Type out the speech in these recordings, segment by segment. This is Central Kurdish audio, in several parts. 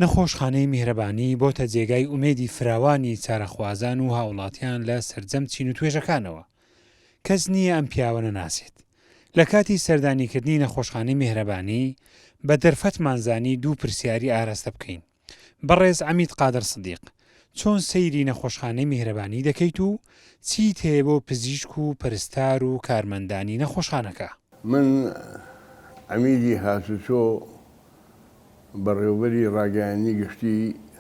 نەخۆشخانەی میهرەبانی بۆتە جێگای ئومێدی فراوانی چارەخوازان و هاوڵاتیان لە سەرجەم چین و توێژەکانەوە. کەس نییە ئەم پیاوە نەناسێت. لە کاتی سەردانیکردنی نەخۆشخانەی میهرەبانی بە دەرفەتمانزانی دوو پرسیاری ئاراستە بکەین. بەڕێز عەمید قادر سدیق، چۆن سەیری نەخۆشخانەی میهرەبانی دەکەیت و چیت هەیە بۆ پزیشک و پەرستار و کارمەندانی نەخۆشخانەکە؟ من عەمیدی هاتوچۆ بەڕێوەبەری ڕاگەیاندنی گشتی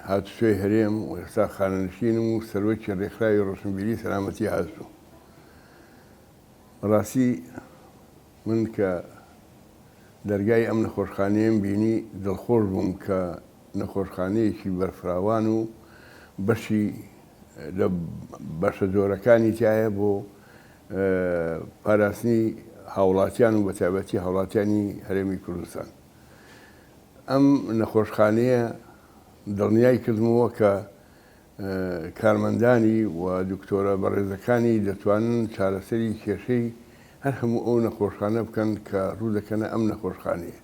هاتوچۆی هەرێم و ئێستا خانەنشینم و سەرۆکی ڕێکخراوی ڕۆشنبیری سەلامەتی هاتووە. ڕاستی من کە دەرگای ئەم نەخۆشخانەیەم بینی دڵخۆش بووم کە نەخۆشخانەیەکی بەرفراوان و بەشی لە بەشە جۆرەکانی تایە بۆ پاراستنی هاوڵاتیان و بەتایبەتی هاوڵاتیانی هەرێمی کوردستان. ئەم نەخۆشخانەیە دڵنیای کردمەوە کە کارمەندانی و دکتۆرە بەڕێزەکانی دەتوانن چارەسەری کێشەی هەر هەموو ئەو نەخۆشخانە بکەن کە ڕوو دەکەنە ئەم نەخۆشخانەیە.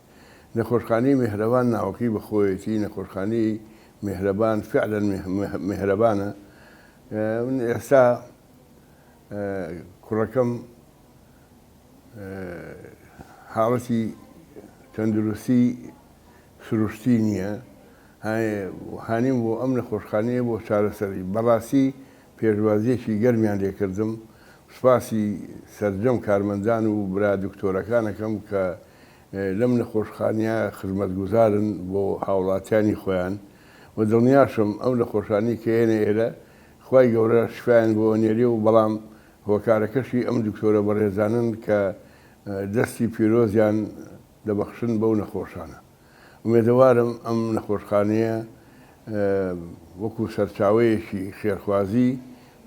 نەخۆشخانەی میهرەبان ناوەکەی بەخۆیەتی نەخۆشخانەی میهرەبان فعلا میهرەبانە. ئێستا کوڕەکەم حاڵەتی تەندروستی سروشتی نییە، هانیم بۆ ئەم نەخۆشخانەیە بۆ چارەسەری. بەڕاستی پێشوازیەکی گەرمیان لێکردم. سوپاسی سەرجەم کارمەندان و برا دکتۆرەکانەکەم کە لەم نەخۆشخانەیە خزمەتگوزارن بۆ هاوڵاتیانی خۆیان و دڵنیاشم ئەو نەخۆشخانەی کە هێنە ئێرە خوای گەورە شفایان بۆ ئەنێری و بەڵام هۆکارەکەشی ئەم دکتۆرە بەڕێزانن کە دەستی پیرۆزیان دەبەخشن بەو نەخۆشانە. ئومێدەوارم ئەم نەخۆشخانەیە وەکو سەرچاوەیەکی خێرخوازی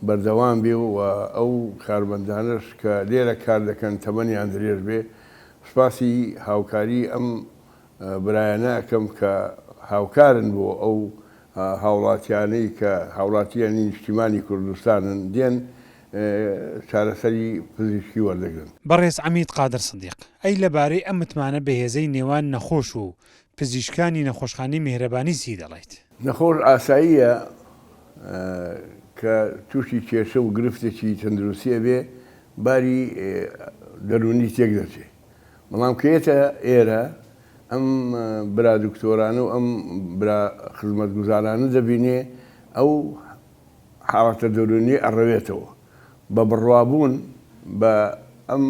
بەردەوام بێ و ئەو کارمەندانش کە لێرە کار دەکەن تەمەنیان درێژ بێ. سوپاسی هاوکاری ئەم برایانە ئەەکەم کە هاوکارن بۆ ئەو هاوڵاتیانەی کە هاوڵاتیانی نیشتیمانی کوردستانن دێن چارەسەری پزیشکی وەردەگرن. بەڕێز عەمید قادر سدیق، ئەی لەبارەی ئەم متمانە بەهێزەی نێوان نەخۆش و پزیشکانی نەخۆشخانەی میهرەبانی چی دەڵێیت؟ نەخۆش ئاساییە کە تووشی کێشە و گرفتێکی تەندروستیە بێ باری دەرونی تێک دەچێت. بەڵام کێتە ئێرە ئەم برا دکتۆرانە و ئەم برا خزمەتگوزارانە دەبینێ ئەو حاڵەتە دەرونی ئەڕەوێتەوە بە بڕوابوون بە ئەم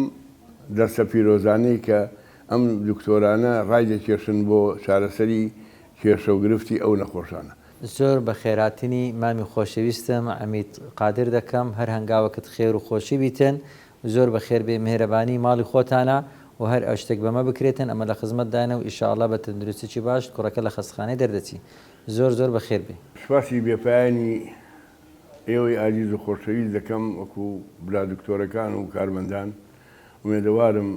دەرسە پیرۆزانەی کە ئەم دکتۆرانە ڕای دەکێشن بۆ چارەسەری کێشە و گرفتی ئەو نەخۆشانە. زۆر بە خێراتنی مامی خۆشەویستم عەمید قادر دەکەم هەر هەنگاوەکەت خێر و خۆشی بیتن، زۆر بە خێر بێ، میهرەبانی ماڵی خۆتانە و هەر ئەو شتێک بەمە بکرێتن ئەمە لە خزمەتدانە و ئیشاءڵڵا بە تەندروستیی باش کوڕەکە لە خەستەخانەی دەردەچی. زۆر زۆر بە خێر بێ. سوپاسی بێپایانی ئێوەی ئازیز و خۆشەویست دەکەم وەکو برا دکتۆرەکان و کارمەندان. ئومێدەوارم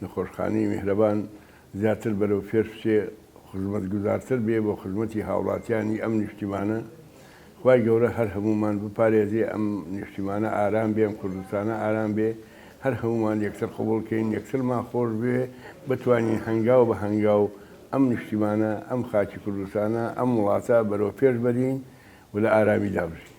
نەخۆشخانەی میهرەبان زیاتر بەرەو پێش بچێ، خزمەتگوزارتر بێ بۆ خزمەتی هاوڵاتیانی ئەم نیشتیمانە. خوای گەورە هەر هەمومان بپارێزێ ئەم نیشتیمانە ئارام بێ، ئەم کوردستانە ئارام بێ، هەر هەمومان یەکسەر قبوڵکەین، یەکسەرمان خۆش بێ، بتوانین هەنگاو بە هەنگاو ئەم نیشتیمانە، ئەم خاکی کوردستانە، ئەم وڵاتە بەرەو پێش بەرین و لە ئارامی دابژین.